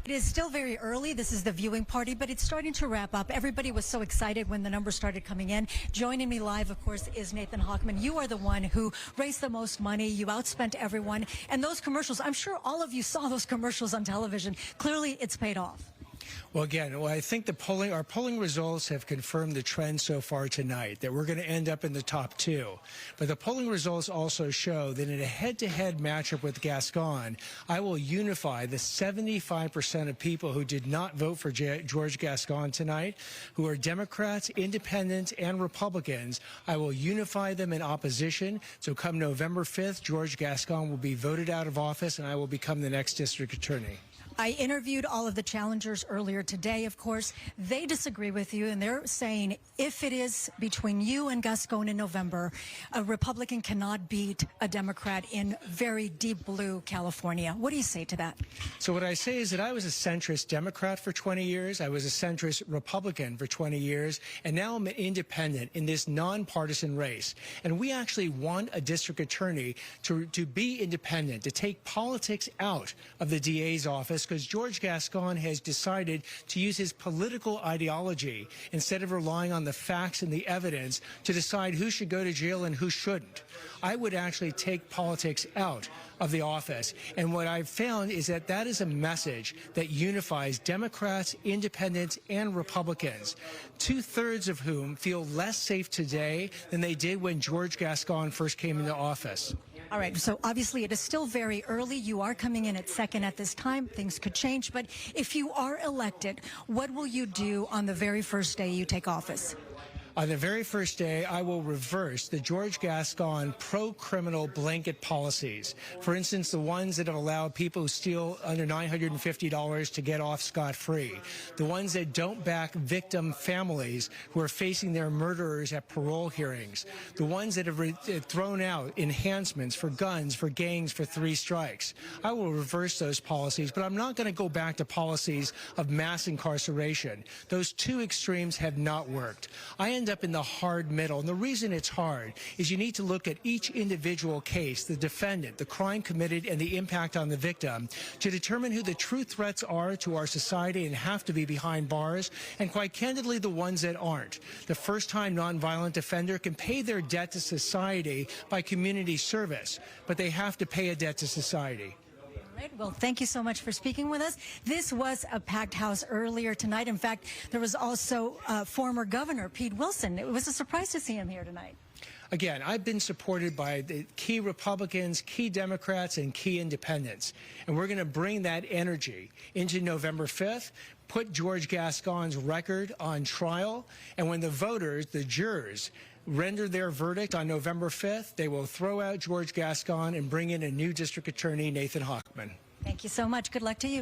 It is still very early. This is the viewing party, but it's starting to wrap up. Everybody was so excited when the numbers started coming in. Joining me live, of course, is Nathan Hochman. You are the one who raised the most money. You outspent everyone. And those commercials, I'm sure all of you saw those commercials on television. Clearly, it's paid off. Well, again, I think our polling results have confirmed the trend so far tonight, that we're going to end up in the top two. But the polling results also show that in a head-to-head matchup with Gascón, I will unify the 75% of people who did not vote for George Gascón tonight, who are Democrats, Independents, and Republicans. I will unify them in opposition. So come November 5th, George Gascón will be voted out of office, and I will become the next district attorney. I interviewed all of the challengers earlier today, of course. They disagree with you, and they're saying if it is between you and Gascón in November, a Republican cannot beat a Democrat in very deep blue California. What do you say to that? So what I say is that I was a centrist Democrat for 20 years. I was a centrist Republican for 20 years. And now I'm an independent in this nonpartisan race. And we actually want a district attorney to be independent, to take politics out of the DA's office, because George Gascón has decided to use his political ideology instead of relying on the facts and the evidence to decide who should go to jail and who shouldn't. I would actually take politics out of the office. And what I've found is that that is a message that unifies Democrats, Independents, and Republicans, two-thirds of whom feel less safe today than they did when George Gascón first came into office. All right, so obviously it is still very early. You are coming in at second at this time. Things could change. But if you are elected, what will you do on the very first day you take office? On the very first day, I will reverse the George Gascón pro-criminal blanket policies. For instance, the ones that have allowed people who steal under $950 to get off scot-free. The ones that don't back victim families who are facing their murderers at parole hearings. The ones that have thrown out enhancements for guns, for gangs, for 3 strikes. I will reverse those policies, but I'm not going to go back to policies of mass incarceration. Those two extremes have not worked. I end up in the hard middle. And the reason it's hard is you need to look at each individual case, the defendant, the crime committed, and the impact on the victim to determine who the true threats are to our society and have to be behind bars, and quite candidly, the ones that aren't. The first-time nonviolent offender can pay their debt to society by community service, but they have to pay a debt to society. Well, thank you so much for speaking with us. This was a packed house earlier tonight. In fact, there was also former Governor Pete Wilson. It was a surprise to see him here tonight. Again, I've been supported by the key Republicans, key Democrats, and key Independents. And we're going to bring that energy into November 5th, put George Gascón's record on trial, and when the voters, the jurors, render their verdict on November 5th, they will throw out George Gascón and bring in a new district attorney, Nathan Hochman. Thank you so much. Good luck to you.